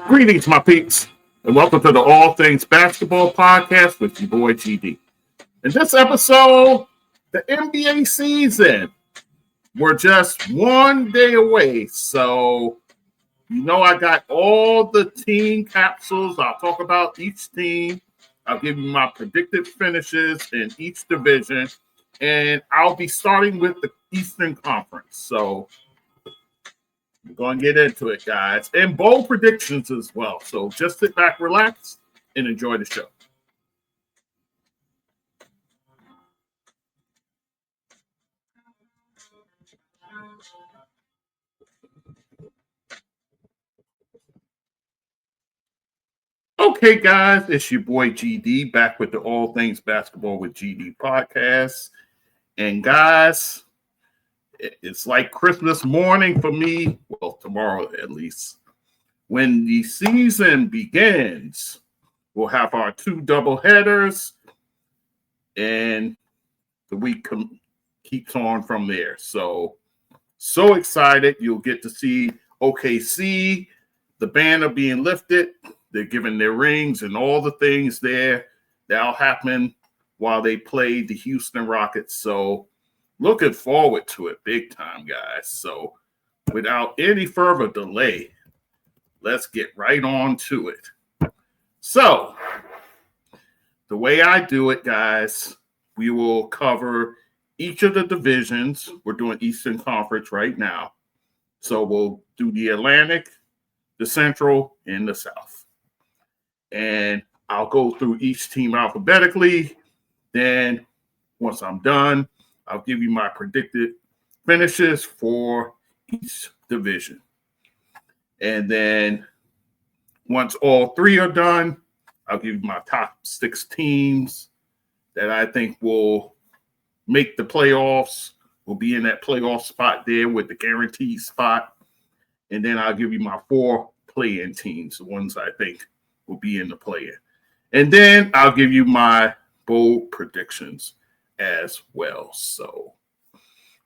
Greetings, my peeps, and welcome to the All Things Basketball Podcast with your boy GD. In this episode, the NBA season. We're just one day away, so I got all the team capsules. I'll talk about each team. I'll give you my predicted finishes in each division, and I'll be starting with the Eastern Conference. So we're going to get into it, guys, and bold predictions as well. So just sit back, relax, and enjoy the show. Okay, guys, it's your boy GD back with the All Things Basketball with GD podcast. And guys, it's like Christmas morning for me. Well, tomorrow at least. When the season begins, we'll have our two doubleheaders, and the week keeps on from there. So excited. You'll get to see OKC, the banner being lifted. They're giving their rings and all the things there. That'll happen while they play the Houston Rockets. So looking forward to it big time, guys. So without any further delay, let's get right on to it. So the way I do it, guys, we will cover each of the divisions. We're doing Eastern Conference right now. So we'll do the Atlantic, the Central, and the South. And I'll go through each team alphabetically. Then once I'm done, I'll give you my predicted finishes for each division. And then once all three are done, I'll give you my top 6 teams that I think will make the playoffs, will be in that playoff spot there with the guaranteed spot. And then I'll give you my 4 play-in teams, the ones I think will be in the play-in. And then I'll give you my bold predictions as well. So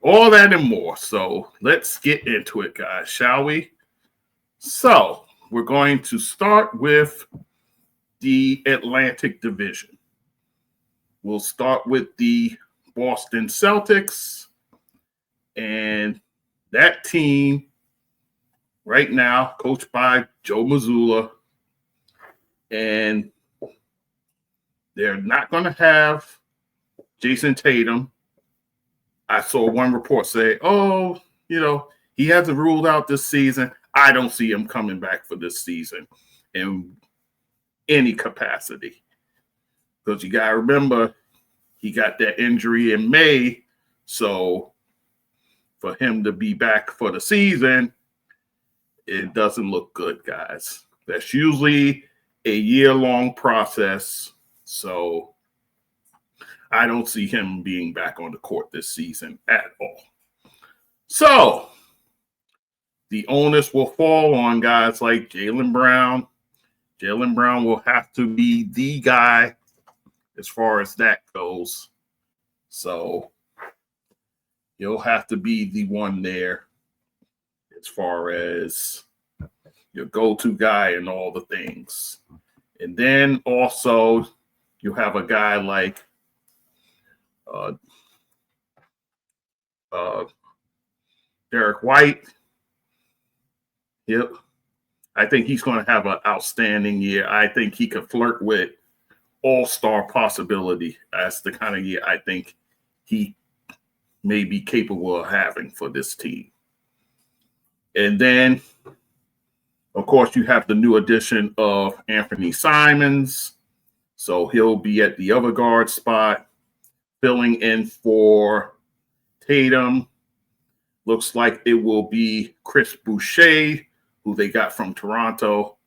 all that and more. So let's get into it, guys, shall we? So we're going to start with the Atlantic Division. We'll start with the Boston Celtics. And that team right now, coached by Joe Mazzulla, and they're not going to have Jason Tatum. I saw one report say, he hasn't ruled out this season. I don't see him coming back for this season in any capacity. Because you got to remember, he got that injury in May. So for him to be back for the season, it doesn't look good, guys. That's usually a year-long process. So I don't see him being back on the court this season at all. So the onus will fall on guys like Jaylen Brown. Jaylen Brown will have to be the guy as far as that goes. So he'll have to be the one there as far as your go-to guy and all the things. And then also you have a guy like Derek White. Yep. I think he's going to have an outstanding year. I think he could flirt with all-star possibility. That's the kind of year I think he may be capable of having for this team. And then, of course, you have the new addition of Anthony Simons. So he'll be at the other guard spot, filling in for Tatum. Looks like it will be Chris Boucher, who they got from Toronto.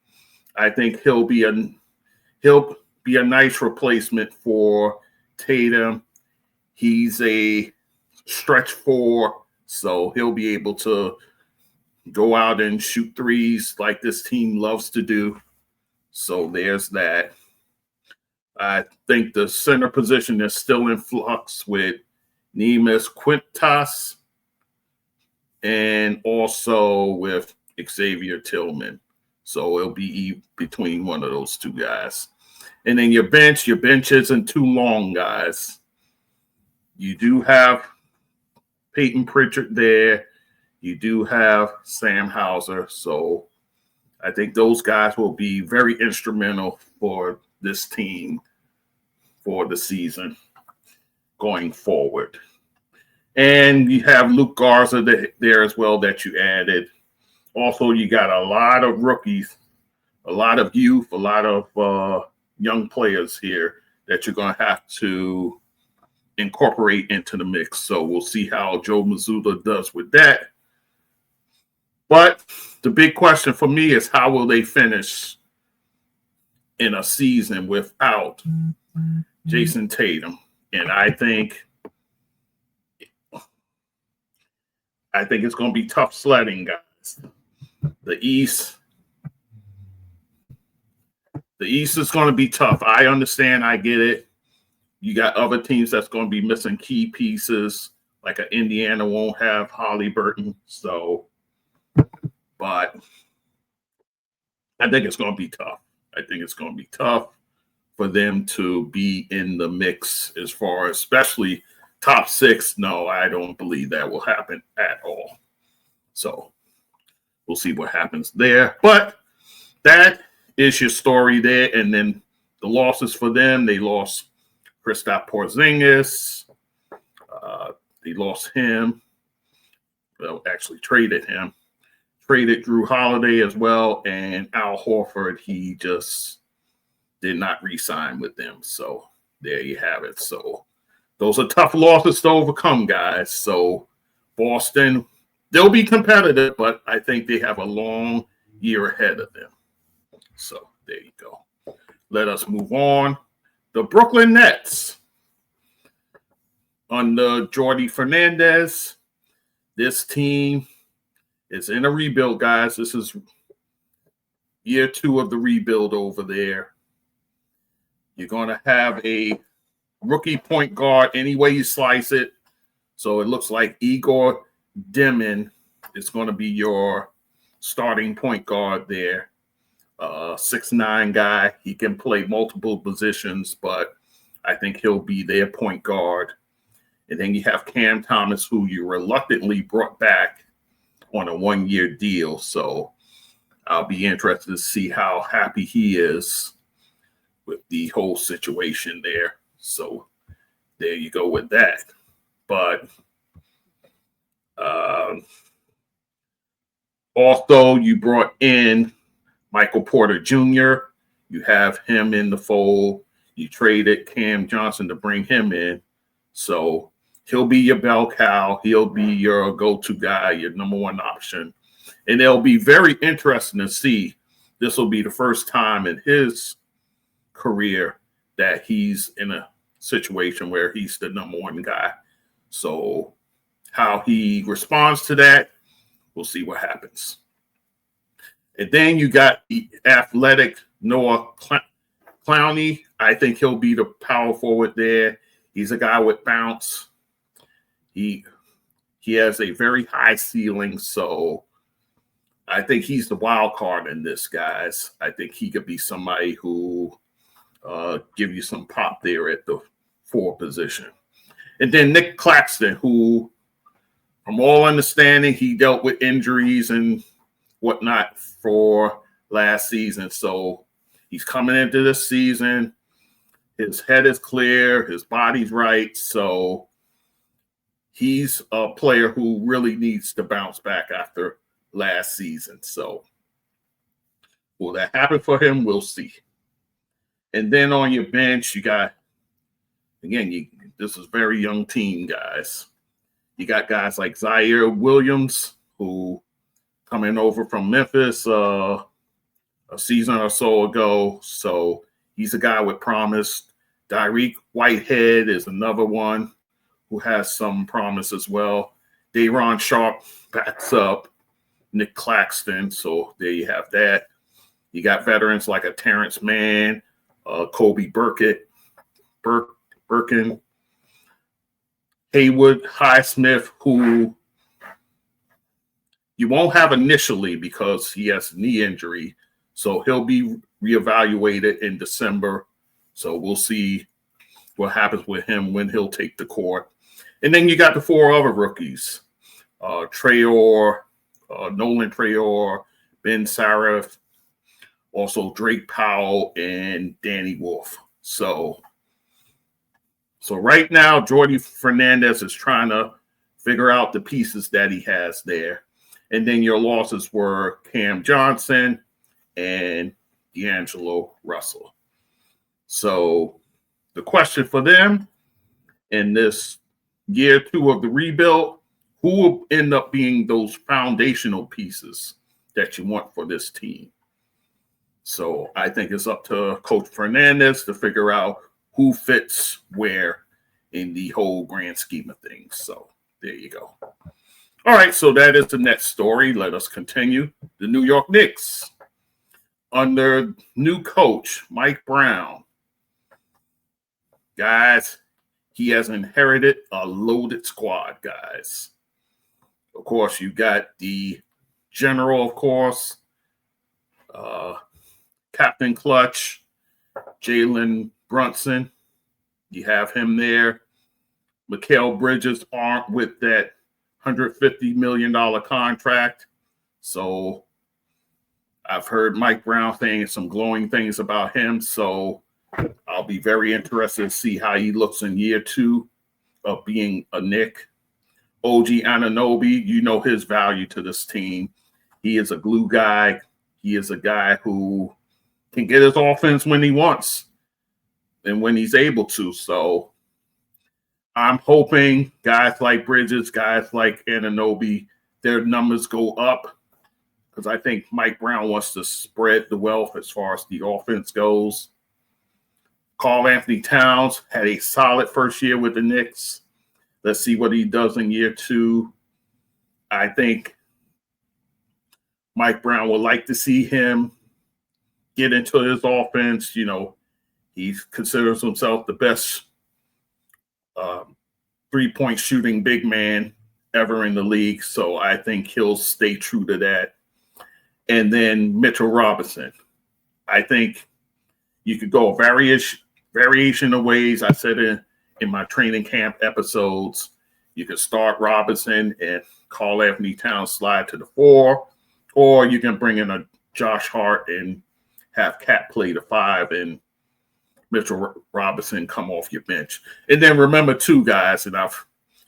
I think he'll be a nice replacement for Tatum. He's a stretch 4, so he'll be able to go out and shoot threes like this team loves to do. So there's that. I think the center position is still in flux with Neemias Quintas and also with Xavier Tillman. So it'll be between one of those two guys. And then your bench isn't too long, guys. You do have Peyton Pritchard there. You do have Sam Hauser. So I think those guys will be very instrumental for this team for the season going forward. And you have Luke Garza there as well that you added. Also, you got a lot of rookies, a lot of youth, a lot of young players here that you're going to have to incorporate into the mix. So we'll see how Joe Mazzulla does with that. But the big question for me is how will they finish in a season without Jason Tatum? And I think it's going to be tough sledding, guys. The East is going to be tough. I understand. I get it. You got other teams that's going to be missing key pieces, like Indiana won't have Halliburton. So, but I think it's going to be tough. I think it's going to be tough for them to be in the mix as far as especially top six. No, I don't believe that will happen at all. So we'll see what happens there. But that is your story there. And then the losses for them, they lost Kristaps Porzingis. They lost him. Well, actually traded him. Traded Drew Holiday as well. And Al Horford, he just did not re-sign with them. So there you have it. So those are tough losses to overcome, guys. So Boston, they'll be competitive, but I think they have a long year ahead of them. So there you go. Let us move on. The Brooklyn Nets under Jordi Fernandez. This team is in a rebuild, guys. This is year 2 of the rebuild over there. You're going to have a rookie point guard any way you slice it. So it looks like Igor Demin is going to be your starting point guard there. 6'9" guy. He can play multiple positions, but I think he'll be their point guard. And then you have Cam Thomas, who you reluctantly brought back on a 1-year deal. So I'll be interested to see how happy he is with the whole situation there. So there you go with that. But also you brought in Michael Porter Jr. You have him in the fold. You traded Cam Johnson to bring him in. So he'll be your bell cow. He'll be your go-to guy, your number one option. And it'll be very interesting to see. This will be the first time in his career that he's in a situation where he's the number one guy. So how he responds to that, we'll see what happens. And then you got the athletic Noah Clowney. I think he'll be the power forward there. He's a guy with bounce. He has a very high ceiling, so I think he's the wild card in this, guys. I think he could be somebody who give you some pop there at the 4 position. And then Nick Claxton, who, from all understanding, he dealt with injuries and whatnot for last season. So he's coming into this season. His head is clear. His body's right. So he's a player who really needs to bounce back after last season. So will that happen for him? We'll see. And then on your bench, you got, again, this is a very young team, guys. You got guys like Zaire Williams, who coming over from Memphis a season or so ago. So he's a guy with promise. Dariq Whitehead is another one who has some promise as well. Day'Ron Sharpe backs up Nick Claxton. So there you have that. You got veterans like a Terrence Mann, Kobe Birkin, Haywood Highsmith, who You won't have initially because he has a knee injury. So he'll be reevaluated in December. So we'll see what happens with him when he'll take the court. And then you got the 4 other rookies, Traore, Nolan Traore, Ben Sarif, also Drake Powell, and Danny Wolf. So right now, Jordi Fernandez is trying to figure out the pieces that he has there. And then your losses were Cam Johnson and D'Angelo Russell. So the question for them in this year 2 of the rebuild, who will end up being those foundational pieces that you want for this team? So I think it's up to Coach Fernandez to figure out who fits where in the whole grand scheme of things. So there you go. All right, so that is the next story. Let us continue. The New York Knicks, under new coach Mike Brown. Guys, he has inherited a loaded squad, guys. Of course, you got the general, of course, Captain Clutch, Jalen Brunson. You have him there. Mikal Bridges aren't with that $150 million contract. So I've heard Mike Brown saying some glowing things about him. So I'll be very interested to see how he looks in year 2 of being a Knick. OG Anunoby, you know his value to this team. He is a glue guy. He is a guy who can get his offense when he wants and when he's able to. So I'm hoping guys like Bridges, guys like Anunoby, their numbers go up because I think Mike Brown wants to spread the wealth as far as the offense goes. Karl Anthony Towns had a solid first year with the Knicks. Let's see what he does in year 2. I think Mike Brown would like to see him get into his offense. You know, he considers himself the best three-point shooting big man ever in the league. So I think he'll stay true to that. And then Mitchell Robinson. I think you could go a variation of ways. I said in my training camp episodes, you could start Robinson and Karl Anthony Towns slide to the 4, or you can bring in a Josh Hart and have Cat play the 5 and Mitchell Robinson come off your bench. And then remember 2 guys, and I've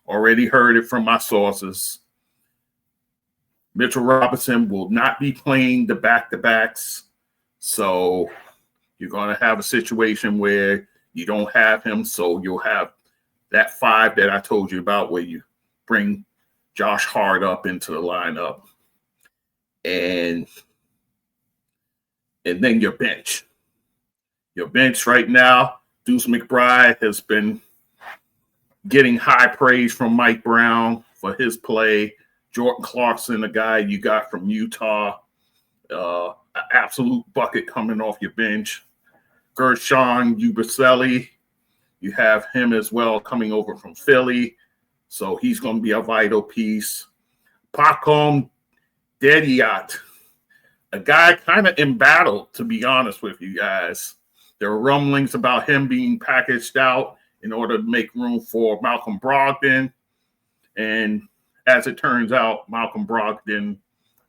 already heard it from my sources, Mitchell Robinson will not be playing the back-to-backs. So you're going to have a situation where you don't have him. So you'll have that 5 that I told you about where you bring Josh Hart up into the lineup. And then your bench. Your bench right now, Deuce McBride has been getting high praise from Mike Brown for his play. Jordan Clarkson, a guy you got from Utah, an absolute bucket coming off your bench. Gershon Yabusele, you have him as well coming over from Philly. So he's going to be a vital piece. Pacom Dediat, a guy kind of embattled, to be honest with you guys. There were rumblings about him being packaged out in order to make room for Malcolm Brogdon. And as it turns out, Malcolm Brogdon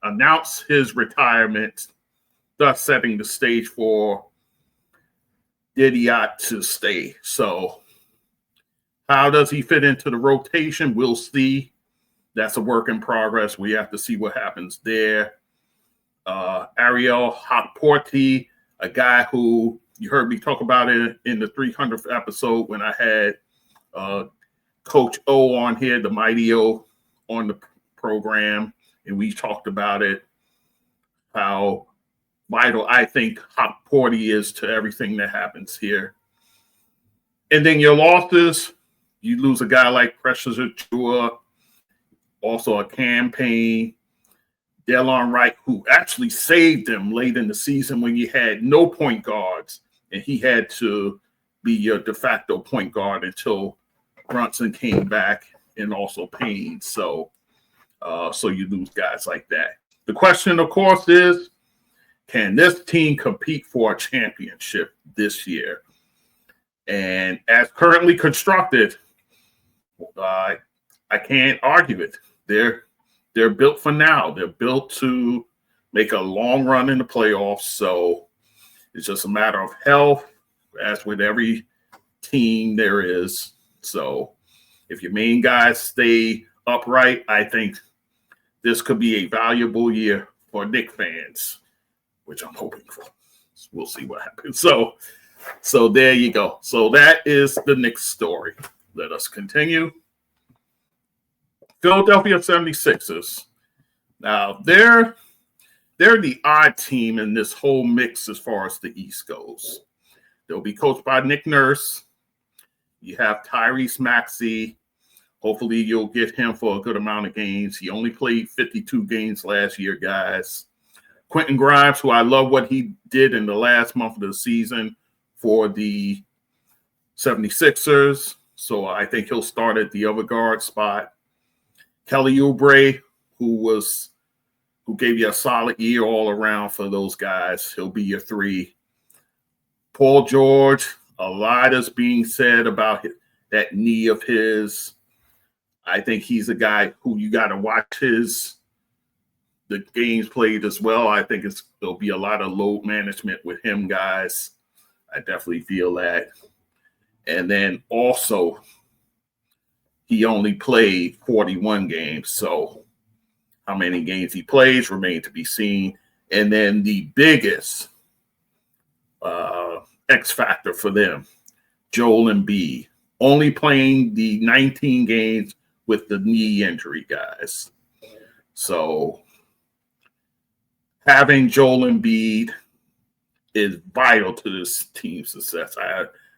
announced his retirement, thus setting the stage for Dediat to stay. So how does he fit into the rotation? We'll see. That's a work in progress. We have to see what happens there. Ariel Hokporti, a guy who you heard me talk about it in the 300th episode when I had Coach O on here, the Mighty O, on the program, and we talked about it, how vital I think Hokporti is to everything that happens here. And then your losses, you lose a guy like Precious Achiuwa, also a campaign. Delon Wright, who actually saved them late in the season when you had no point guards, and he had to be your de facto point guard until Brunson came back, and also Payne. So So you lose guys like that. The question, of course, is can this team compete for a championship this year? And as currently constructed, I can't argue it. They're built for now. They're built to make a long run in the playoffs. So it's just a matter of health, as with every team there is. So if your main guys stay upright, I think this could be a valuable year for Knicks fans, which I'm hoping for. We'll see what happens. So there you go. So that is the Knicks story. Let us continue. Philadelphia 76ers. Now, they're the odd team in this whole mix as far as the East goes. They'll be coached by Nick Nurse. You have Tyrese Maxey. Hopefully, you'll get him for a good amount of games. He only played 52 games last year, guys. Quentin Grimes, who I love what he did in the last month of the season for the 76ers. So I think he'll start at the other guard spot. Kelly Oubre, who gave you a solid year all around for those guys. He'll be your 3. Paul George, a lot is being said about that knee of his. I think he's a guy who you got to watch the games played as well. I think there'll be a lot of load management with him, guys. I definitely feel that. And then also, he only played 41 games. So how many games he plays remain to be seen. And then the biggest X factor for them, Joel Embiid, only playing the 19 games with the knee injury, guys. So having Joel Embiid is vital to this team's success.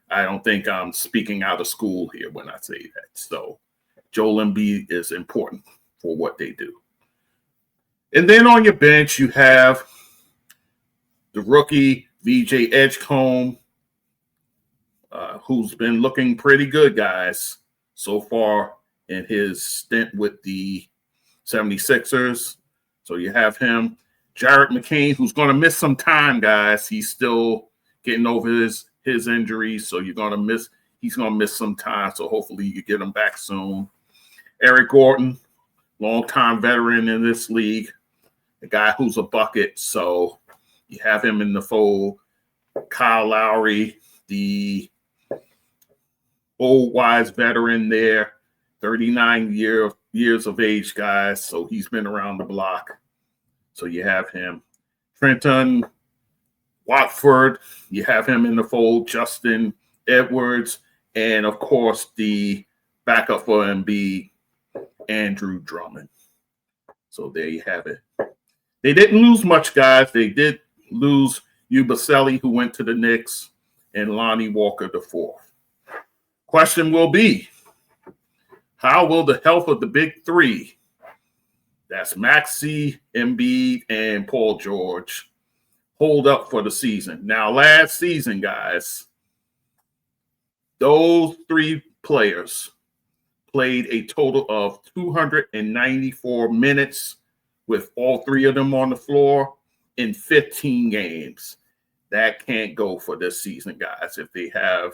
I don't think I'm speaking out of school here when I say that. So Joel Embiid is important for what they do. And then on your bench, you have the rookie VJ Edgecombe, who's been looking pretty good, guys, so far in his stint with the 76ers. So you have him. Jared McCain, who's going to miss some time, guys. He's still getting over his injuries, so he's going to miss some time. So hopefully you get him back soon. Eric Gordon, longtime veteran in this league, a guy who's a bucket. So you have him in the fold. Kyle Lowry, the old wise veteran there, 39 years of age, guys. So he's been around the block. So you have him. Trenton Watford, you have him in the fold. Justin Edwards, and of course the backup for Embiid, Andrew Drummond. So there you have it. They didn't lose much, guys. They did lose Ubaselli, who went to the Knicks, and Lonnie Walker IV. Question will be, how will the health of the big 3, that's Maxey, Embiid, and Paul George, hold up for the season? Now, last season, guys, those 3 players played a total of 294 minutes with all 3 of them on the floor in 15 games. That can't go for this season, guys. If they have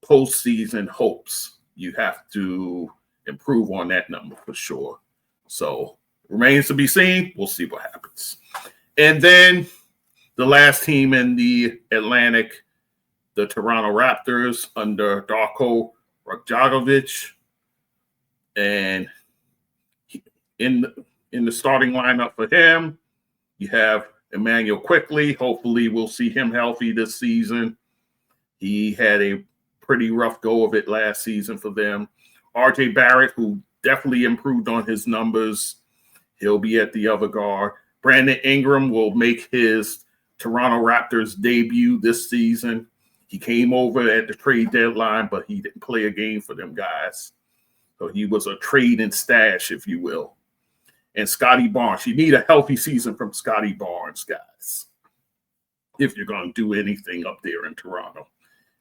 postseason hopes, you have to improve on that number for sure. So remains to be seen. We'll see what happens. And then the last team in the Atlantic, the Toronto Raptors under Darko Rajakovic. And in the starting lineup for him, you have Emmanuel Quickley. Hopefully we'll see him healthy this season. He had a pretty rough go of it last season for them. RJ Barrett, who definitely improved on his numbers. He'll be at the other guard. Brandon Ingram will make his Toronto Raptors debut this season. He came over at the trade deadline, but he didn't play a game for them guys. So he was a trade and stash, if you will. And Scotty Barnes. You need a healthy season from Scotty Barnes, guys, if you're going to do anything up there in Toronto.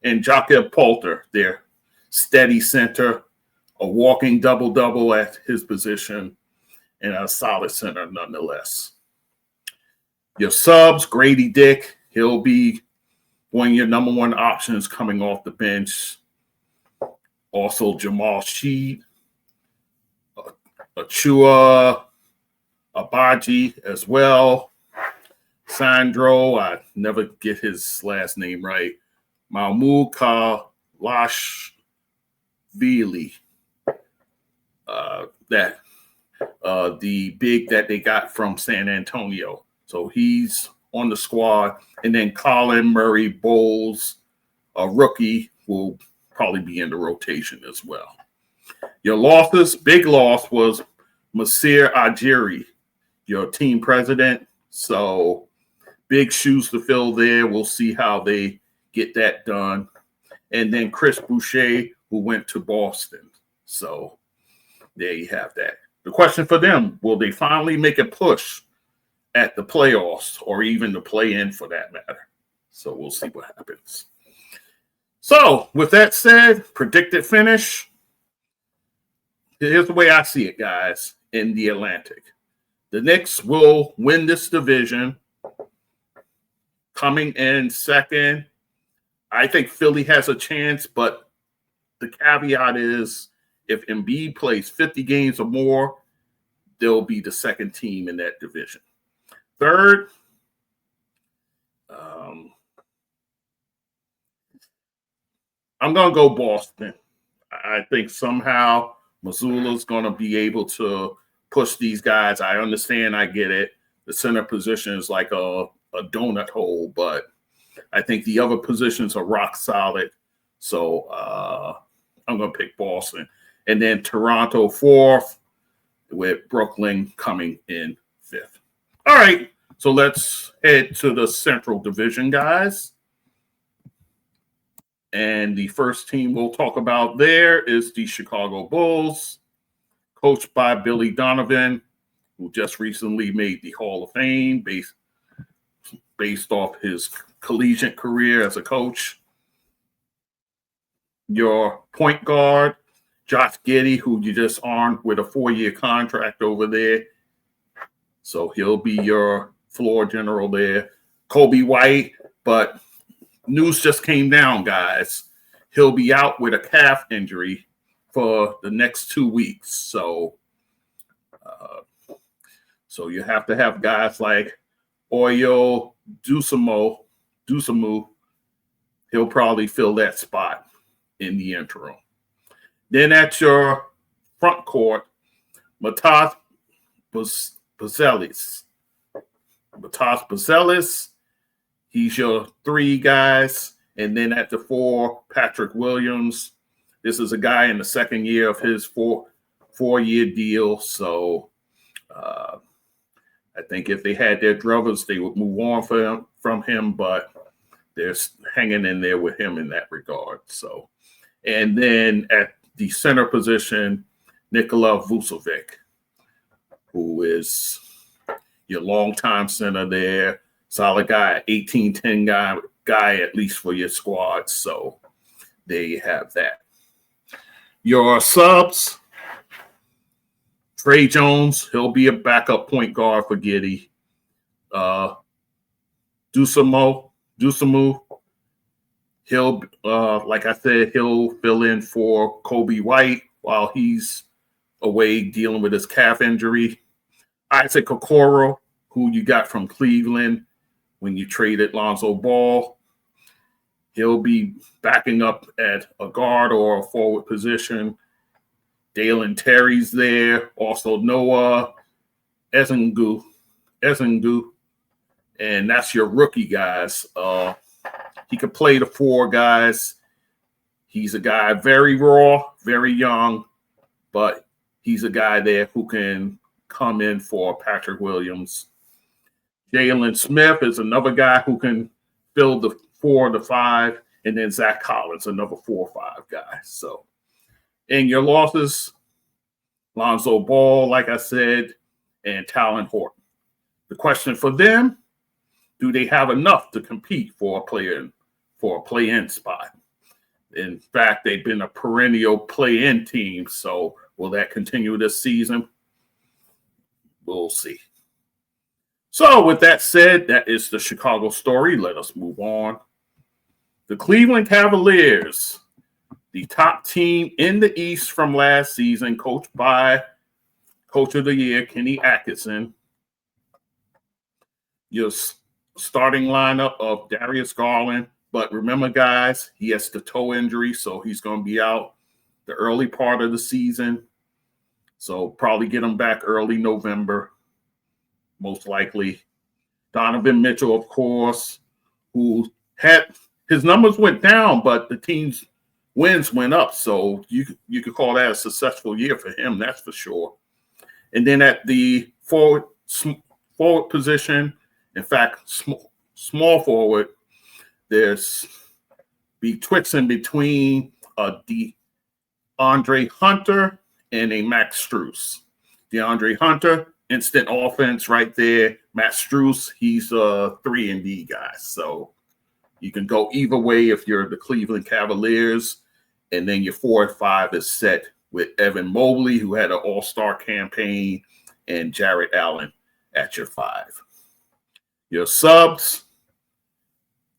And Jakob Poeltl, their steady center, a walking double-double at his position. and a solid center nonetheless. Your subs, Grady Dick, he'll be one of your number one options coming off the bench. Also, Jamal Sheed, Achua Abaji as well. Sandro, I never get his last name right. Mahmoud Kalashvili. The big that they got from San Antonio. So he's on the squad. And then Colin Murray Bowles, a rookie, will probably be in the rotation as well. Your losses, big loss was Masir Ajiri, your team president. So big shoes to fill there. We'll see how they get that done. And then Chris Boucher, who went to Boston. So there you have that. The question for them, will they finally make a push at the playoffs or even the play-in for that matter? So we'll see what happens. So with that said, predicted finish. Here's the way I see it, guys, in the Atlantic. The Knicks will win this division. Coming in second, I think Philly has a chance, but the caveat is if Embiid plays 50 games or more, they'll be the second team in that division. Third, I'm going to go Boston. I think somehow Missoula's going to be able to push these guys. I understand. I get it. The center position is like a donut hole, but I think the other positions are rock solid. So I'm going to pick Boston. And then Toronto fourth, with Brooklyn coming in fifth. All right, so let's head to the Central Division, guys. And the first team we'll talk about there is the Chicago Bulls, coached by Billy Donovan, who just recently made the Hall of Fame based off his collegiate career as a coach. Your point guard, Josh Giddey, who you just armed with a 4-year contract over there. So he'll be your floor general there. Kobe White, but news just came down, guys. He'll be out with a calf injury for the next 2 weeks. So you have to have guys like Oyo Dusamu. He'll probably fill that spot in the interim. Then at your front court, Matas Buzelis. He's your 3 guys. And then at the 4, Patrick Williams. This is a guy in the second year of his 4-year deal. So I think if they had their druthers, they would move on from him. But they're hanging in there with him in that regard. So, and then at the center position, Nikola Vucevic, who is your longtime center there, solid guy, 18-10 guy at least for your squad. So there you have that. Your subs, Trey Jones, he'll be a backup point guard for Giddey. Dusamu, he'll, like I said, he'll fill in for Kobe White while he's away dealing with his calf injury. Isaac Okoro, who you got from Cleveland when you traded Lonzo Ball, he'll be backing up at a guard or a forward position. Dalen Terry's there. Also Noah Ezengu. And that's your rookie guys. He could play the 4 guys. He's a guy very raw, very young, but he's a guy there who can come in for Patrick Williams. Jalen Smith is another guy who can fill the 4 to 5, and then Zach Collins, another 4 or 5 guy. So, and your losses, Lonzo Ball, like I said, and Talon Horton. The question for them, do they have enough to compete for a play-in spot? In fact, they've been a perennial play-in team. So will that continue this season? we'll see. So with that said, that is the Chicago story. Let us move on. The Cleveland Cavaliers, the top team in the East from last season, coached by Coach of the Year, Kenny Atkinson. Your starting lineup of Darius Garland. But remember, guys, he has the toe injury, so he's going to be out the early part of the season. So probably get him back early November, most likely. Donovan Mitchell, of course, who had his numbers went down, but the team's wins went up. So you could call that a successful year for him, that's for sure. And then at the forward position, in fact, small forward, there's betwixt between a DeAndre Hunter and a Max Strus. DeAndre Hunter, instant offense right there. Max Strus, he's a 3-and-D guy. So you can go either way if you're the Cleveland Cavaliers. And then your 4 and 5 is set with Evan Mobley, who had an all-star campaign, and Jarrett Allen at your 5. Your subs,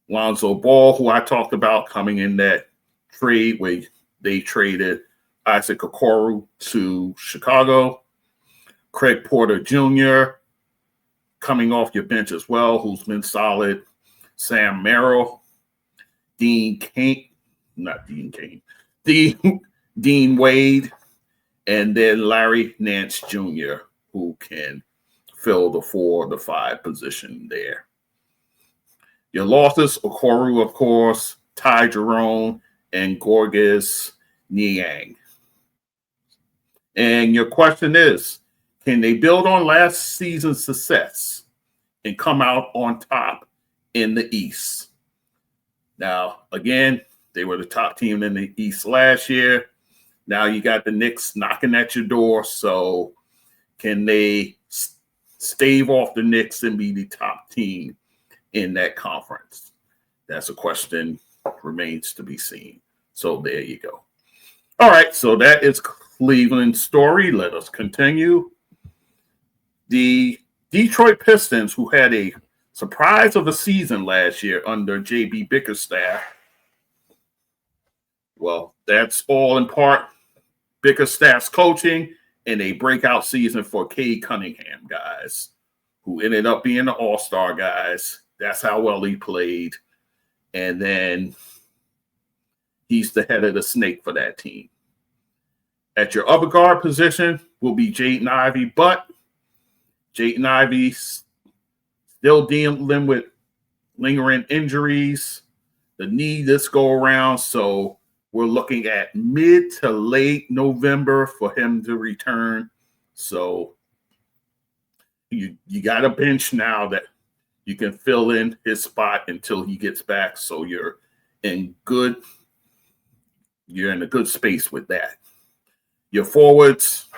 Lonzo Ball, who I talked about coming in that trade where they traded Isaac Okoro to Chicago. Craig Porter Jr. coming off your bench as well, who's been solid. Sam Merrill, Dean Wade, and then Larry Nance Jr., who can fill the 4 or the 5 position there. Your losses, Okoro, of course, Ty Jerome, and Gorgas Niang. And your question is, can they build on last season's success and come out on top in the East? Now, again, they were the top team in the East last year. Now you got the Knicks knocking at your door. So can they stave off the Knicks and be the top team in that conference? That's a question remains to be seen. So there you go. All right, so that is Cleveland's story. Let us continue. The Detroit Pistons, who had a surprise of a season last year under J.B. Bickerstaff. Well, that's all in part Bickerstaff's coaching and a breakout season for Cade Cunningham, guys, who ended up being an all-star, guys. That's how well he played. And then he's the head of the snake for that team. At your upper guard position will be Jaden Ivey, but Jaden Ivey still dealing with lingering injuries, the knee this go around. So we're looking at mid to late November for him to return. So you got a bench now that you can fill in his spot until he gets back. So you're in a good space with that. Your forwards,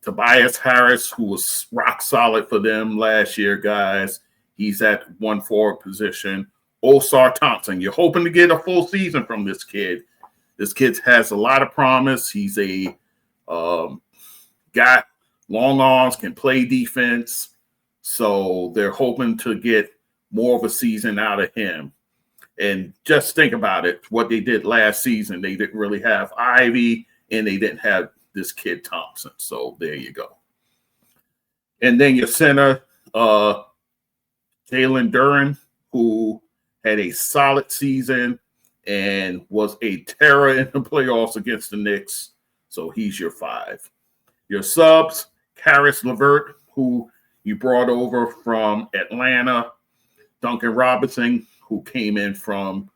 Tobias Harris, who was rock solid for them last year, guys. He's at 1 forward position. Osar Thompson, you're hoping to get a full season from this kid. This kid has a lot of promise. He's a guy, long arms, can play defense. So they're hoping to get more of a season out of him. And just think about it, what they did last season. They didn't really have Ivy, and they didn't have this kid Thompson. So there you go. And then your center, Jalen Duren, who had a solid season and was a terror in the playoffs against the Knicks. So he's your 5. Your subs, Karis LeVert, who you brought over from Atlanta. Duncan Robinson, who came in from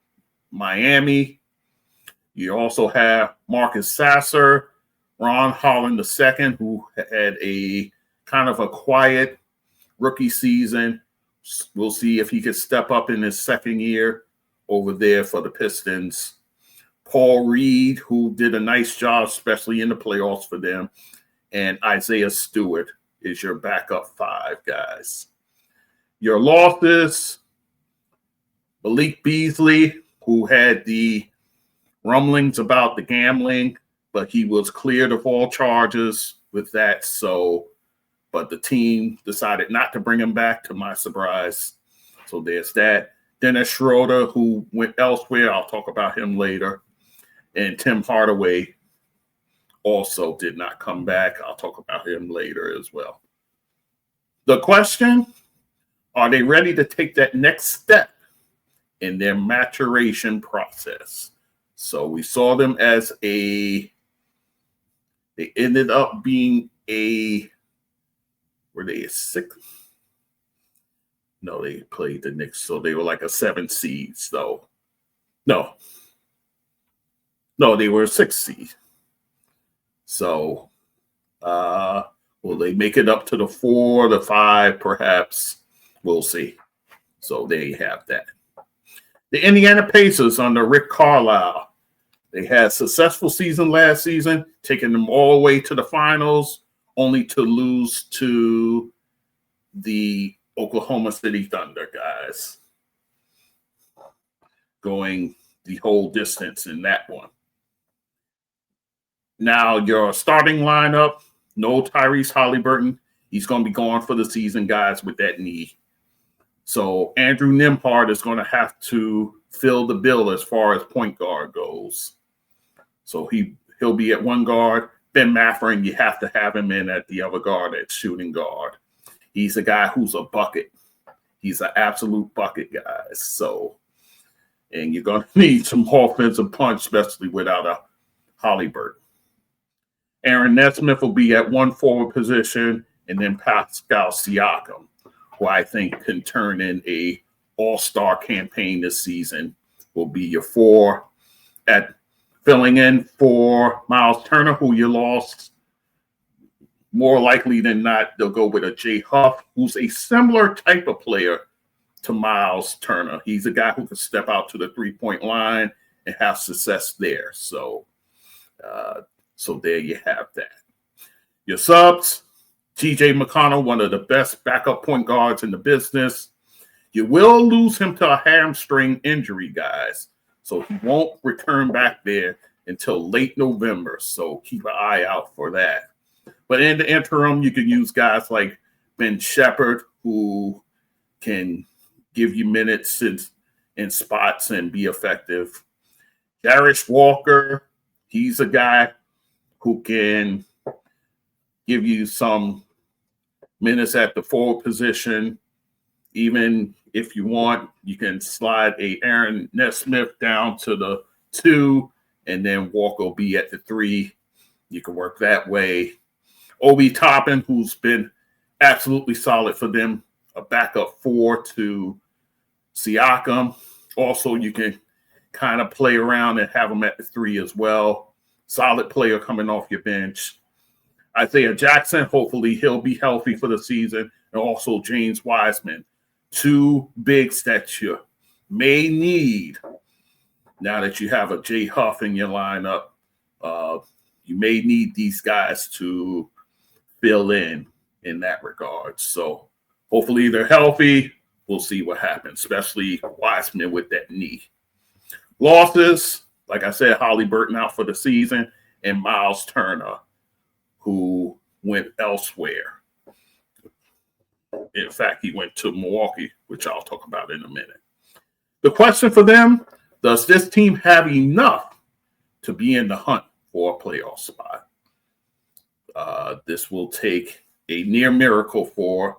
Miami. You also have Marcus Sasser, Ron Holland II, who had a kind of a quiet rookie season. We'll see if he could step up in his second year over there for the Pistons. Paul Reed, who did a nice job, especially in the playoffs for them. And Isaiah Stewart is your backup 5, guys. Your losses, Malik Beasley, who had the rumblings about the gambling, but he was cleared of all charges with that. So but the team decided not to bring him back, to my surprise. So there's that. Dennis Schroeder, who went elsewhere. I'll talk about him later. And Tim Hardaway also did not come back. I'll talk about him later as well. The question, are they ready to take that next step in their maturation process? So we saw them as they ended up being were they a 6? No, they played the Knicks, so they were like a 7 seed. So no, they were a 6 seed. So will they make it up to the 4, the 5, perhaps? We'll see. So there you have that. The Indiana Pacers under Rick Carlisle. They had a successful season last season, taking them all the way to the finals, only to lose to the Oklahoma City Thunder, guys. Going the whole distance in that one. Now, your starting lineup, no Tyrese Haliburton. He's going to be gone for the season, guys, with that knee. So Andrew Nembhard is going to have to fill the bill as far as point guard goes. So he'll be at one guard. Ben Mathurin, you have to have him in at the other guard at shooting guard. He's a guy who's a bucket. He's an absolute bucket, guys. So, and you're going to need some offensive punch, especially without a Haliburton. Aaron Nesmith will be at one forward position, and then Pascal Siakam, who I think can turn in a all-star campaign this season, will be your 4. At filling in for Miles Turner, who you lost. More likely than not, they'll go with a Jay Huff, who's a similar type of player to Miles Turner. He's a guy who can step out to the three-point line and have success there. So there you have that. Your subs, T.J. McConnell, one of the best backup point guards in the business. You will lose him to a hamstring injury, guys. So he won't return back there until late November. So keep an eye out for that. But in the interim, you can use guys like Ben Shepherd, who can give you minutes in spots and be effective. Darius Walker, he's a guy who can give you some minutes at the forward position. Even if you want, you can slide a Aaron Nesmith down to the 2, and then Walker will be at the 3. You can work that way. Obi Toppin, who's been absolutely solid for them, a backup 4 to Siakam. Also, you can kind of play around and have him at the 3 as well. Solid player coming off your bench. Isaiah Jackson, hopefully he'll be healthy for the season. And also James Wiseman. 2 bigs that you may need now that you have a Jay Huff in your lineup. You may need these guys to fill in that regard. So hopefully they're healthy. We'll see what happens, especially Wiseman with that knee. Losses, like I said, Haliburton out for the season, and Miles Turner, who went elsewhere. In fact, he went to Milwaukee, which I'll talk about in a minute. The question for them, does this team have enough to be in the hunt for a playoff spot? This will take a near miracle for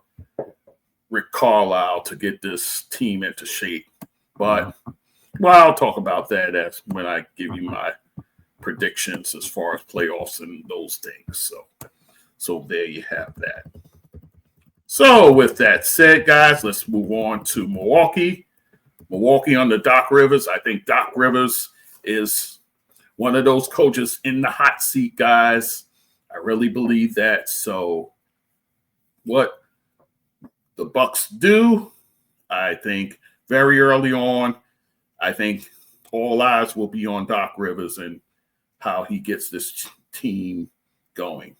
Rick Carlisle to get this team into shape. But, I'll talk about that when I give you my predictions as far as playoffs and those things. So there you have that. So with that said, guys, let's move on to Milwaukee. Milwaukee under Doc Rivers. I think Doc Rivers is one of those coaches in the hot seat, guys. I really believe that. So what the Bucks do, I think very early on, I think all eyes will be on Doc Rivers and how he gets this team going.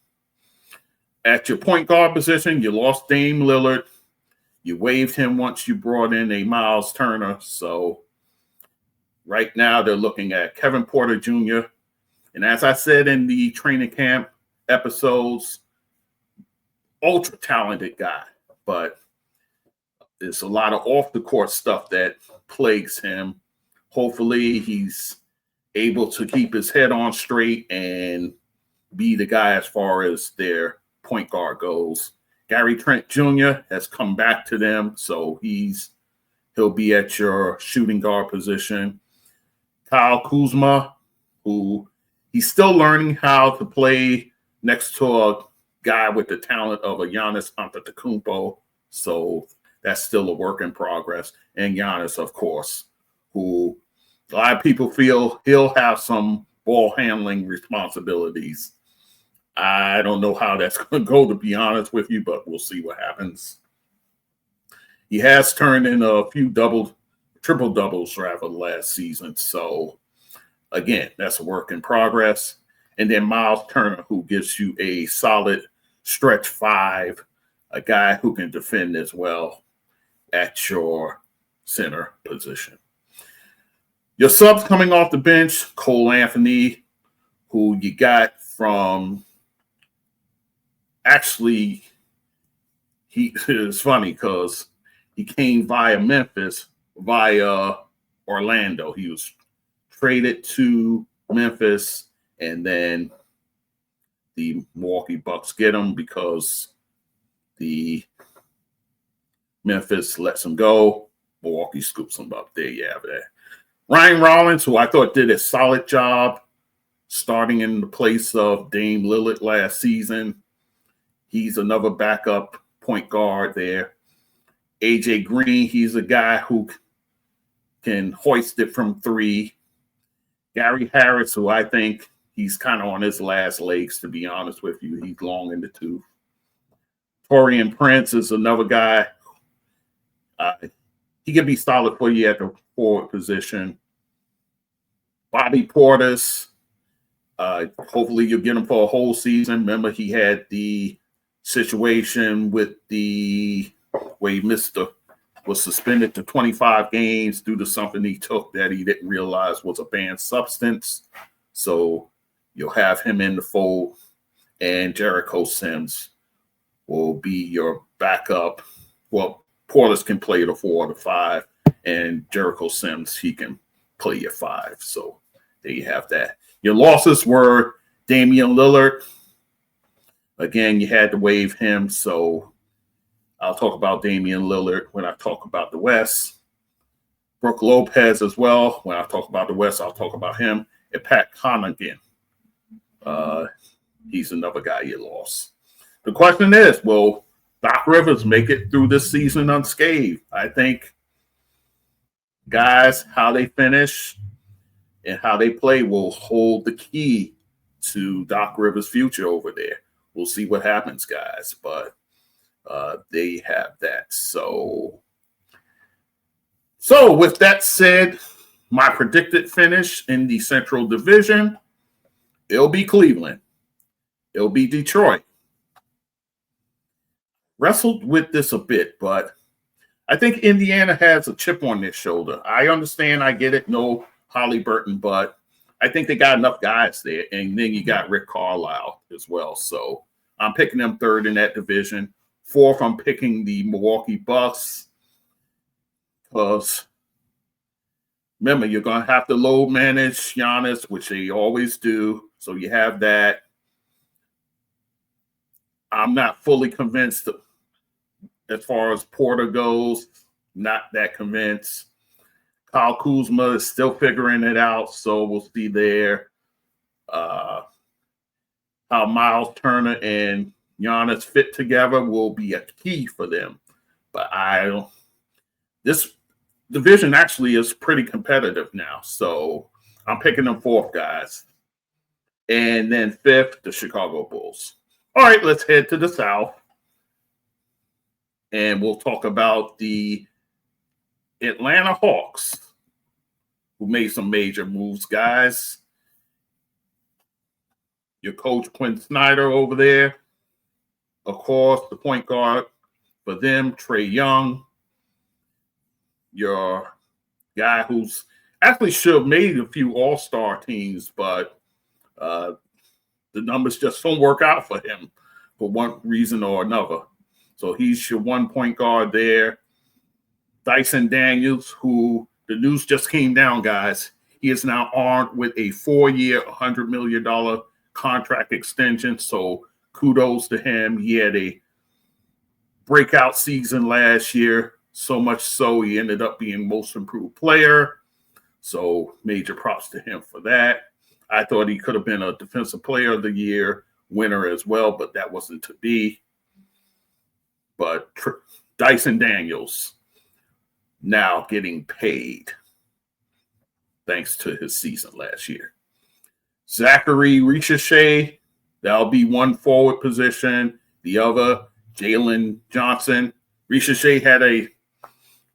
At your point guard position, you lost Dame Lillard. You waived him once you brought in a Miles Turner. So right now they're looking at Kevin Porter Jr. And as I said in the training camp episodes, ultra talented guy, but there's a lot of off the court stuff that plagues him. Hopefully he's able to keep his head on straight and be the guy as far as their point guard goes. Gary Trent Jr. has come back to them, so he'll be at your shooting guard position. Kyle Kuzma, who he's still learning how to play next to a guy with the talent of a Giannis Antetokounmpo, so that's still a work in progress. And Giannis, of course, who a lot of people feel he'll have some ball handling responsibilities. I don't know how that's going to go, to be honest with you, but we'll see what happens. He has turned in a few triple doubles rather last season. So again, that's a work in progress. And then Miles Turner, who gives you a solid stretch five, a guy who can defend as well at your center position. Your subs coming off the bench, Cole Anthony, who you got from actually, it's funny because he came via Memphis, via Orlando. He was traded to Memphis, and then the Milwaukee Bucks get him because the Memphis lets him go. Milwaukee scoops him up. There you have that. Ryan Rollins, who I thought did a solid job starting in the place of Dame Lillard last season. He's another backup point guard there. AJ Green, he's a guy who can hoist it from three. Gary Harris, who I think he's kind of on his last legs, to be honest with you. He's long in the tooth. Taurean Prince is another guy. He can be solid for you at the forward position. Bobby Portis, hopefully you'll get him for a whole season. Remember, he had the situation with where he was suspended to 25 games due to something he took that he didn't realize was a banned substance. So you'll have him in the fold, and Jericho Sims will be your backup. Well, Portis can play the 4 or the 5, and Jericho Sims, he can play your 5. So there you have that. Your losses were Damian Lillard. Again, you had to waive him, so I'll talk about Damian Lillard when I talk about the West. Brook Lopez as well. When I talk about the West, I'll talk about him. And Pat Connaughton. He's another guy you lost. The question is, will Doc Rivers make it through this season unscathed? I think guys, how they finish and how they play will hold the key to Doc Rivers' future over there. We'll see what happens, guys, but they have that. So with that said, my predicted finish in the Central Division, it'll be Cleveland. It'll be Detroit. Wrestled with this a bit, but I think Indiana has a chip on their shoulder. I understand, I get it, no Halliburton, but I think they got enough guys there. And then you got Rick Carlisle as well. So I'm picking them third in that division. Fourth, I'm picking the Milwaukee Bucks because remember, you're going to have to load manage Giannis, which they always do. So you have that. I'm not fully convinced as far as Porter goes. Not that convinced. Kyle Kuzma is still figuring it out, so we'll see there. How Miles Turner and Giannis fit together will be a key for them. But this division actually is pretty competitive now, so I'm picking them fourth, guys. And then fifth, the Chicago Bulls. All right, let's head to the South. And we'll talk about the Atlanta Hawks, who made some major moves, guys. Your coach, Quinn Snyder, over there. Of course, the point guard for them, Trae Young. Your guy who's actually should have made a few all-star teams, but the numbers just don't work out for him. for one reason or another. So he's your one point guard there. Dyson Daniels, who the news just came down, guys. He is now armed with a 4-year, $100 million contract extension. So kudos to him. He had a breakout season last year, so much so he ended up being most improved player. So major props to him for that. I thought he could have been a defensive player of the year winner as well, but that wasn't to be. But Dyson Daniels now getting paid thanks to his season last year. Zachary Ricochet, that'll be one forward position. The other, Jalen Johnson. Ricochet had a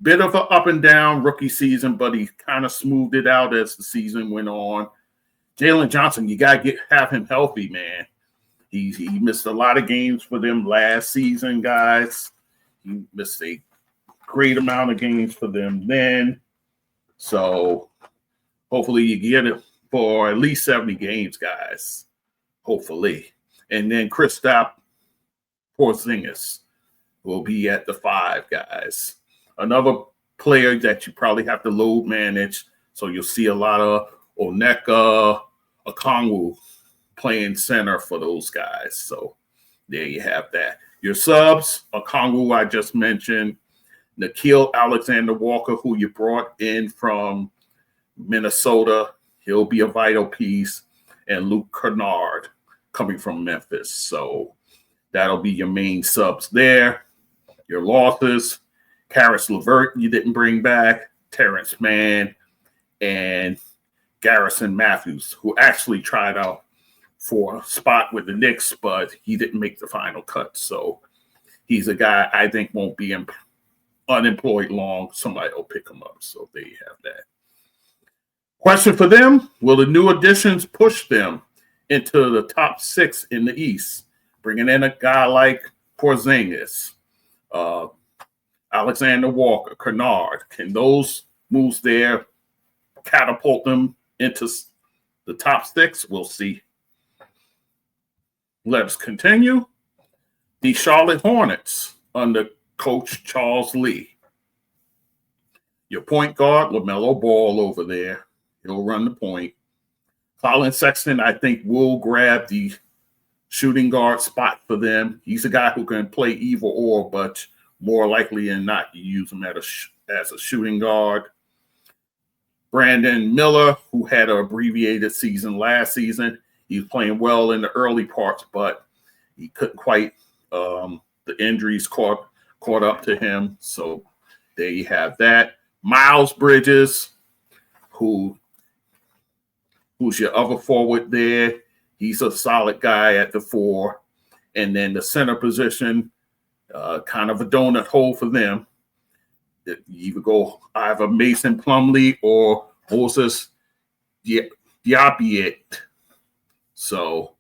bit of an up and down rookie season, but he kind of smoothed it out as the season went on. Jalen Johnson, you got to have him healthy, man. He missed a lot of games for them last season, guys. He missed a great amount of games for them then. So hopefully you get it for at least 70 games, guys. Hopefully. And then Kristaps Porzingis will be at the 5, guys. Another player that you probably have to load manage. So you'll see a lot of Onyeka Okongwu playing center for those guys. So there you have that. Your subs, Okongwu, I just mentioned. Nickeil Alexander-Walker, who you brought in from Minnesota. He'll be a vital piece. And Luke Kennard coming from Memphis. So that'll be your main subs there. Your losses, Karis LeVert, you didn't bring back. Terrence Mann and Garrison Matthews, who actually tried out for a spot with the Knicks, but he didn't make the final cut. So he's a guy I think won't be unemployed long. Somebody will pick him up. So there you have that. Question for them, will the new additions push them into the top 6 in the East? Bringing in a guy like Porzingis, Alexander Walker, Kennard. Can those moves there catapult them into the top 6? We'll see. Let's continue. The Charlotte Hornets under Coach Charles Lee. Your point guard, LaMelo Ball over there. He'll run the point. Colin Sexton, I think, will grab the shooting guard spot for them. He's a guy who can play either or, but more likely than not, you use him as a shooting guard. Brandon Miller, who had an abbreviated season last season, he was playing well in the early parts, but he couldn't quite. The injuries caught up to him. So there you have that. Miles Bridges, who's your other forward there. He's a solid guy at the 4. And then the center position, kind of a donut hole for them. You either go either Mason Plumlee or Moses Diabiet. So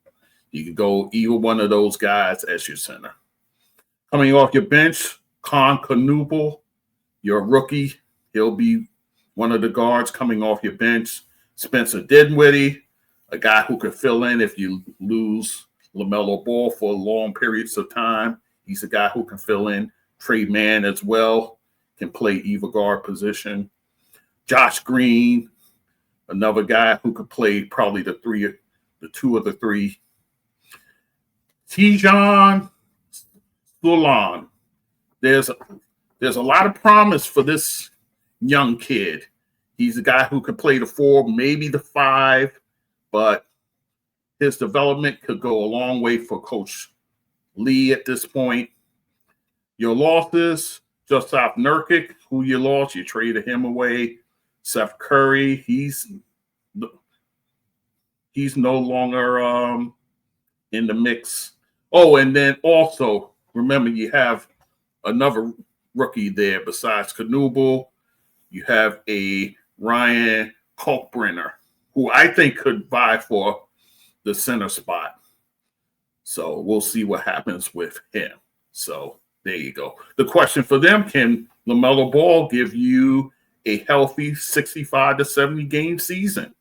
you can go either one of those guys as your center. Coming off your bench, Con Canoople, your rookie. He'll be one of the guards coming off your bench. Spencer Dinwiddie, a guy who can fill in if you lose LaMelo Ball for long periods of time. He's a guy who can fill in. Trey Mann as well, can play either guard position. Josh Green, another guy who could play probably the 2 of the 3. Tijan Sulan. There's a lot of promise for this young kid. He's a guy who could play the 4, maybe the 5, but his development could go a long way for Coach Lee at this point. Your losses, Jusuf Nurkic, who you lost, you traded him away. Seth Curry, he's no longer in the mix. Oh, and then also, remember, you have another rookie there besides Canoople. You have a Ryan Kalkbrenner, who I think could vie for the center spot. So we'll see what happens with him. So there you go. The question for them, can LaMelo Ball give you a healthy 65 to 70 game season?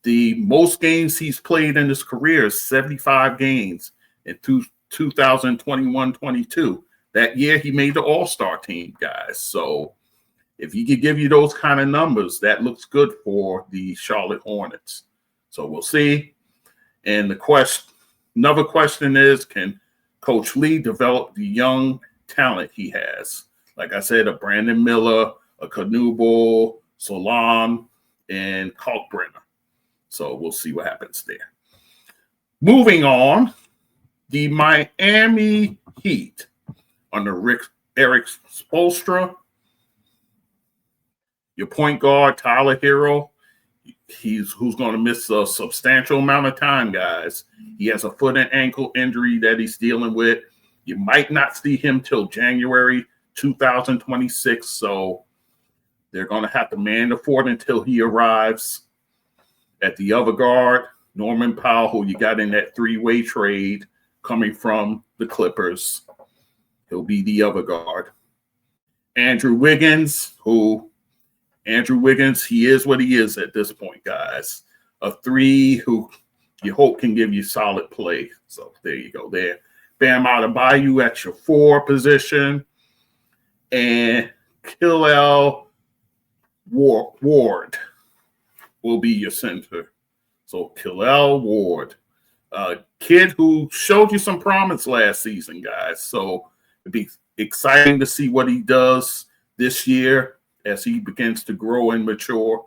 The most games he's played in his career is 75 games. In 2021-22. That year he made the All-Star team, guys. So if he could give you those kind of numbers, that looks good for the Charlotte Hornets. So we'll see. And another question is, can Coach Lee develop the young talent he has? Like I said, a Brandon Miller, a Knubel, Salam, and Kalkbrenner. So we'll see what happens there. Moving on, the Miami Heat under Eric Spoelstra. Your point guard, Tyler Hero, who's going to miss a substantial amount of time, guys. He has a foot and ankle injury that he's dealing with. You might not see him till January 2026, so they're going to have to man the fort until he arrives. At the other guard, Norman Powell, who you got in that three-way trade coming from the Clippers. He'll be the other guard. Andrew Wiggins, he is what he is at this point, guys. A three who you hope can give you solid play. So there you go there. Bam Adebayo at your 4 position. And Killel Ward will be your center. So Killel Ward, a kid who showed you some promise last season, guys. So it'd be exciting to see what he does this year as he begins to grow and mature.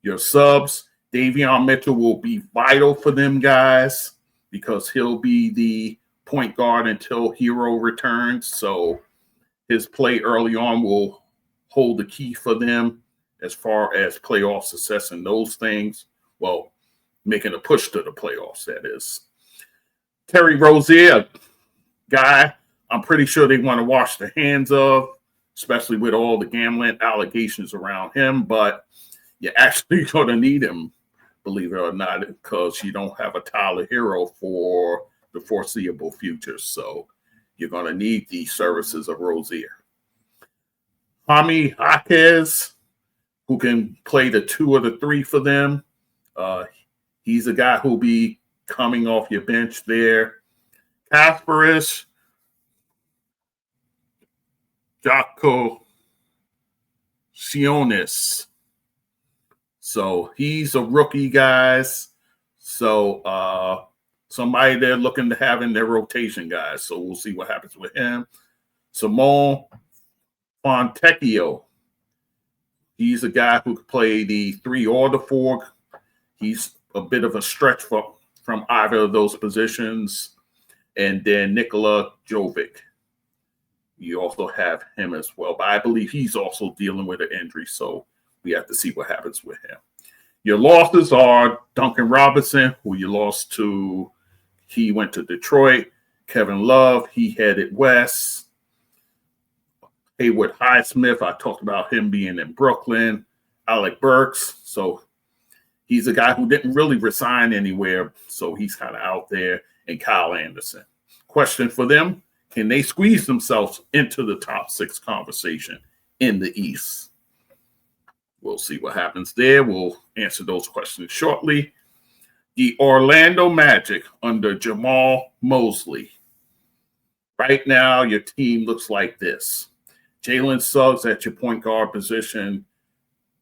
Your subs, Davion Mitchell will be vital for them, guys, because he'll be the point guard until Hero returns. So his play early on will hold the key for them as far as playoff success and those things. Well, making a push to the playoffs, that is. Terry Rozier, guy I'm pretty sure they want to wash their hands of, especially with all the gambling allegations around him. But you're actually going to need him, believe it or not, because you don't have a Tyler Hero for the foreseeable future. So you're going to need the services of Rozier. Jaime Jaquez, who can play the 2 or the 3 for them. He's a guy who'll be coming off your bench there. Kasparis Sionis. So he's a rookie, guys. So somebody they're looking to have in their rotation, guys. So we'll see what happens with him. Simone Fontecchio. He's a guy who could play the 3 or the 4. He's a bit of a stretch from either of those positions. And then Nikola Jovic. You also have him as well. But I believe he's also dealing with an injury. So we have to see what happens with him. Your losses are Duncan Robinson, who you lost to. He went to Detroit. Kevin Love, he headed west. Haywood Highsmith, I talked about him being in Brooklyn. Alec Burks, so he's a guy who didn't really resign anywhere, so he's kind of out there. And Kyle Anderson. Question for them, can they squeeze themselves into the top 6 conversation in the East? We'll see what happens there. We'll answer those questions shortly. The Orlando Magic under Jamal Mosley. Right now, your team looks like this. Jalen Suggs at your point guard position.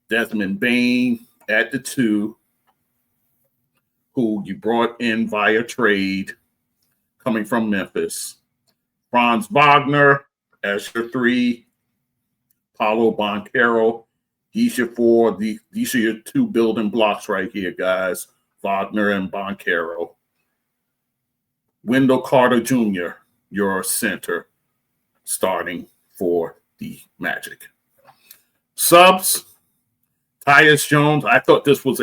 Desmond Bane at the 2, who you brought in via trade coming from Memphis. Franz Wagner as your 3. Paulo Banchero, he's your 4. These are your 2 building blocks right here, guys. Wagner and Banchero. Wendell Carter Jr., your center, starting for the Magic. Subs, Tyus Jones. I thought this was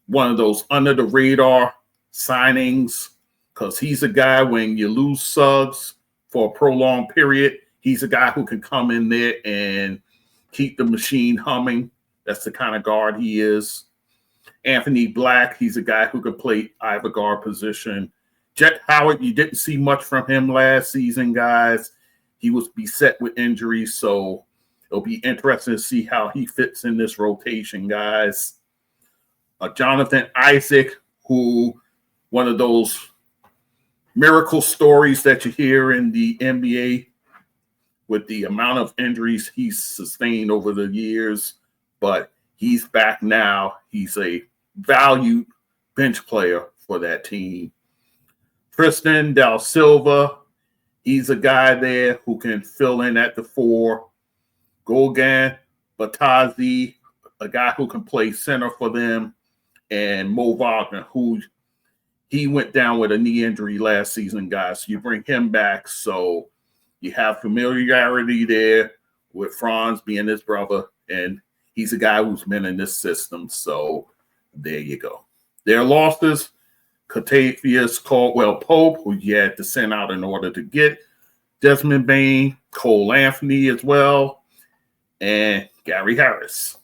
one of those under the radar signings because he's a guy when you lose Suggs for a prolonged period, he's a guy who can come in there and keep the machine humming. That's the kind of guard he is. Anthony Black, he's a guy who could play either guard position. Jet Howard, you didn't see much from him last season, guys. He was beset with injuries, so it'll be interesting to see how he fits in this rotation, guys. Jonathan Isaac, who one of those miracle stories that you hear in the NBA with the amount of injuries he's sustained over the years, but he's back now. He's a valued bench player for that team. Tristan Del Silva, he's a guy there who can fill in at the 4. Gogan Batazzi, a guy who can play center for them, and Mo Wagner, who he went down with a knee injury last season, guys. So you bring him back, so you have familiarity there with Franz being his brother, and he's a guy who's been in this system. So there you go. Their losses, Kentavious Caldwell-Pope, who you had to send out in order to get Desmond Bane, Cole Anthony as well, and Gary Harris.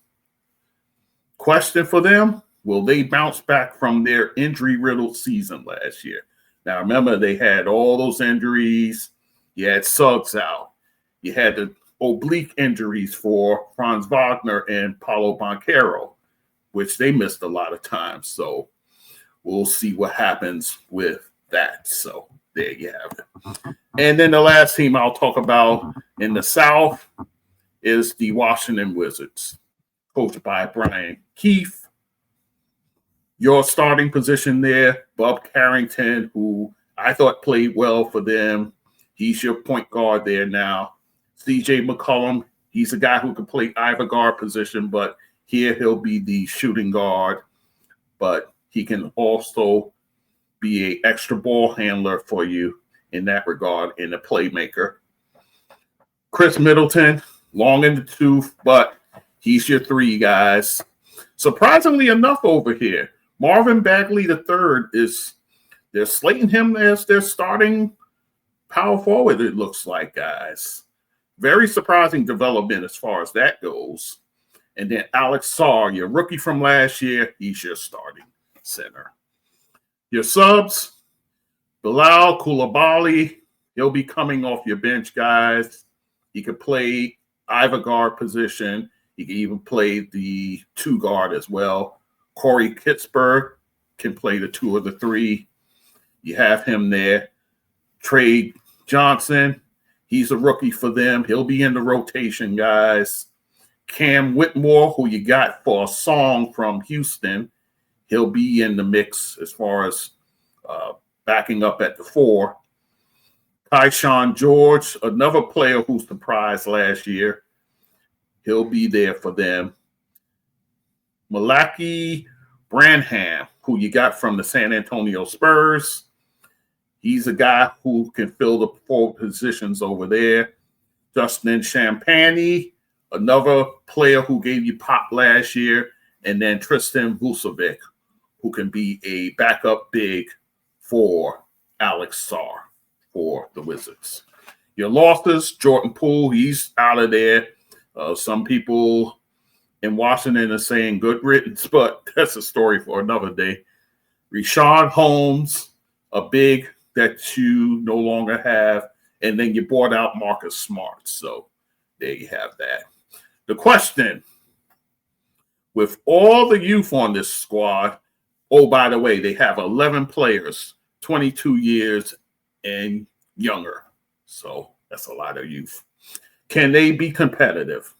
Question for them, will they bounce back from their injury-riddled season last year? Now, remember, they had all those injuries. You had Suggs out. You had the oblique injuries for Franz Wagner and Paulo Banchero, which they missed a lot of time. So we'll see what happens with that. So there you have it. And then the last team I'll talk about in the South is the Washington Wizards, coached by Brian Keefe. Your starting position there, Bob Carrington, who I thought played well for them. He's your point guard there now. CJ McCollum, he's a guy who can play either guard position, but here he'll be the shooting guard. But he can also be an extra ball handler for you in that regard, and a playmaker. Chris Middleton, long in the tooth, but he's your 3, guys. Surprisingly enough over here, Marvin Bagley III they're slating him as their starting power forward, it looks like, guys. Very surprising development as far as that goes. And then Alex Sarr, your rookie from last year, he's your starting center. Your subs, Bilal Coulibaly, he'll be coming off your bench, guys. He could play either guard position. He can even play the 2 guard as well. Corey Kispert can play the 2 or the 3. You have him there. Trey Johnson, he's a rookie for them. He'll be in the rotation, guys. Cam Whitmore, who you got for a song from Houston, he'll be in the mix as far as backing up at the 4. Tyshawn George, another player who surprised last year, he'll be there for them. Malaki Branham, who you got from the San Antonio Spurs, he's a guy who can fill the 4 positions over there. Justin Champagnie, another player who gave you pop last year. And then Tristan Vucevic, who can be a backup big for Alex Sarr for the Wizards. Your losses, Jordan Poole, he's out of there. Some people in Washington are saying good riddance, but that's a story for another day. Richaun Holmes, a big that you no longer have, and then you bought out Marcus Smart. So there you have that. The question, with all the youth on this squad, oh, by the way, they have 11 players, 22 years and younger. So that's a lot of youth. Can they be competitive?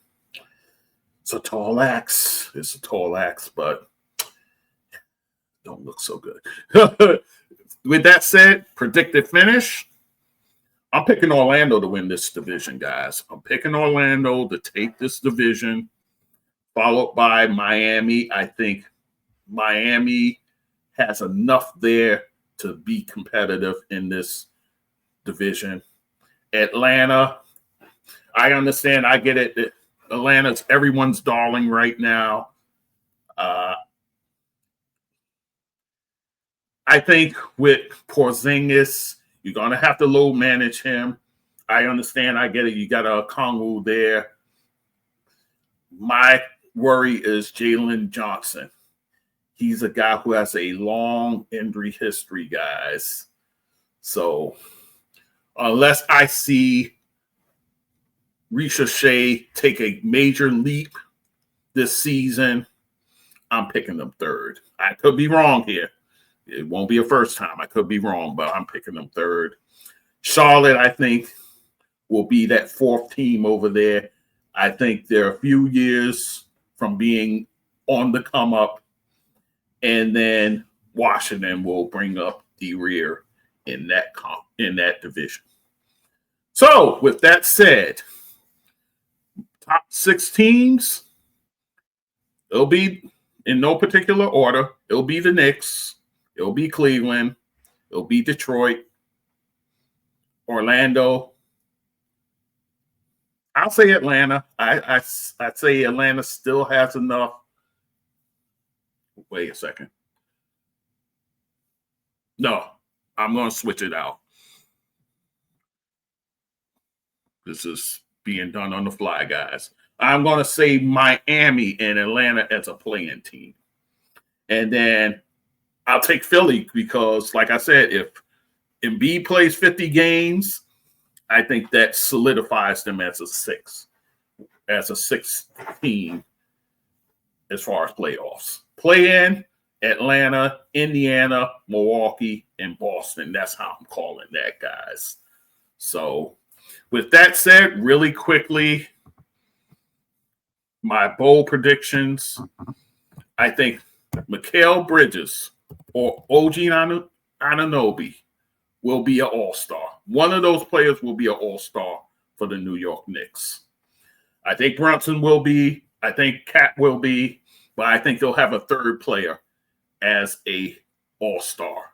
It's a tall axe. It's a tall axe, but don't look so good. With that said, predicted finish. I'm picking Orlando to win this division, guys. I'm picking Orlando to take this division, followed by Miami. I think Miami has enough there to be competitive in this division. Atlanta, I understand. I get it. Atlanta's everyone's darling right now. I think with Porzingis, you're going to have to low manage him. I understand. I get it. You got a Kongwu there. My worry is Jalen Johnson. He's a guy who has a long injury history, guys. So unless I see Ricochet take a major leap this season, I'm picking them 3rd. I could be wrong here. It won't be a first time. I could be wrong, but I'm picking them third. Charlotte, I think, will be that fourth team over there. I think they're a few years from being on the come up. And then Washington will bring up the rear in that division. So, with that said, top 6 teams, it'll be in no particular order. It'll be the Knicks. It'll be Cleveland. It'll be Detroit. Orlando. I'll say Atlanta. I'd say Atlanta still has enough. Wait a second. No, I'm going to switch it out. This is being done on the fly, guys. I'm going to say Miami and Atlanta as a playing team. And then I'll take Philly because, like I said, if Embiid plays 50 games, I think that solidifies them as a sixth team as far as playoffs. Play-in, Atlanta, Indiana, Milwaukee, and Boston. That's how I'm calling that, guys. So with that said, really quickly, my bold predictions, I think Mikal Bridges or OG Anunoby will be an all-star. One of those players will be an all-star for the New York Knicks. I think Brunson will be. I think Cat will be. But I think they'll have a third player as a all-star.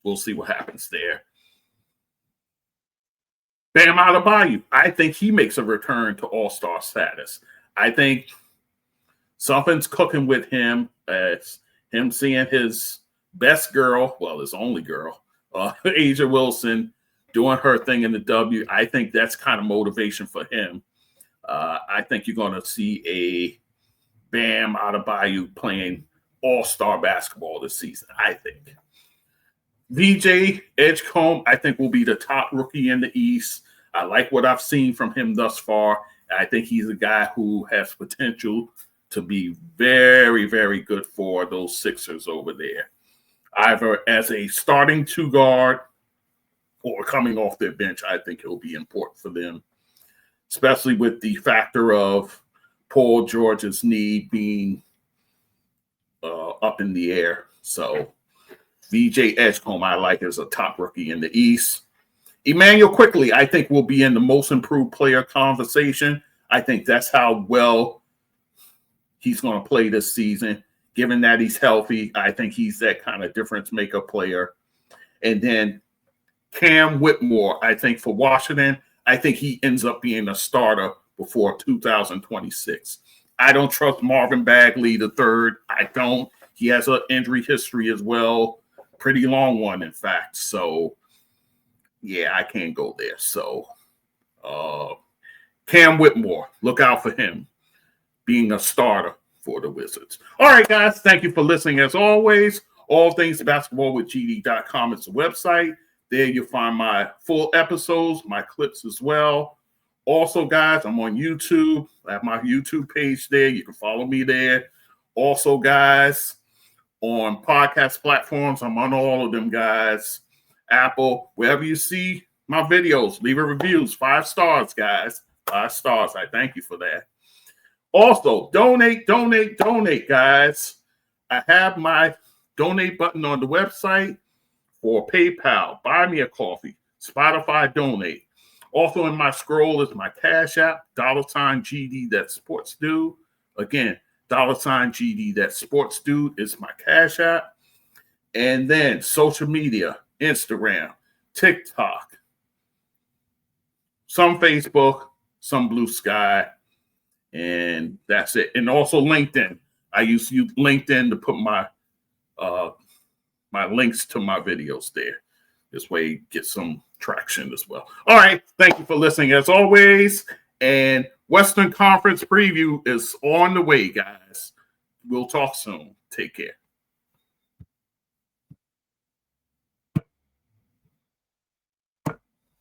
We'll see what happens there. Bam Adebayo, I think he makes a return to all-star status. I think something's cooking with him. It's him seeing his best girl, well, his only girl, Asia Wilson, doing her thing in the W. I think that's kind of motivation for him. I think you're going to see a Bam Adebayo playing all-star basketball this season, I think. VJ Edgecombe, I think, will be the top rookie in the East. I like what I've seen from him thus far. I think he's a guy who has potential to be very, very good for those Sixers over there, either as a starting 2 guard or coming off their bench. I think he'll be important for them, especially with the factor of Paul George's knee being up in the air. So VJ Edgecombe, I like as a top rookie in the East. Emmanuel Quickly, I think, will be in the most improved player conversation. I think that's how well he's going to play this season. Given that he's healthy, I think he's that kind of difference maker player. And then Cam Whitmore, I think for Washington, I think he ends up being a starter before 2026. I don't trust Marvin Bagley III. I don't. He has an injury history as well. Pretty long one, in fact. So, yeah, I can't go there. So, Cam Whitmore, look out for him being a starter for the Wizards. All right, guys, thank you for listening. As always, all things basketball with gd.com is the website. There you'll find my full episodes, my clips as well. Also, guys, I'm on YouTube. I have my YouTube page there. You can follow me there. Also, guys, on podcast platforms, I'm on all of them, guys. Apple, wherever you see my videos, leave a reviews. 5 stars, guys. 5 stars. I thank you for that. Also, donate, guys. I have my donate button on the website for PayPal, Buy Me a Coffee, Spotify donate. Also in my scroll is my Cash App, $GD-ThatSportsDude. Again, $GD-ThatSportsDude is my Cash App. And then social media, Instagram, TikTok, some Facebook, some Blue Sky, and that's it. And also LinkedIn. I use LinkedIn to put my my links to my videos there. This way you get some traction as well. All right. Thank you for listening as always. And Western Conference preview is on the way, guys. We'll talk soon. Take care.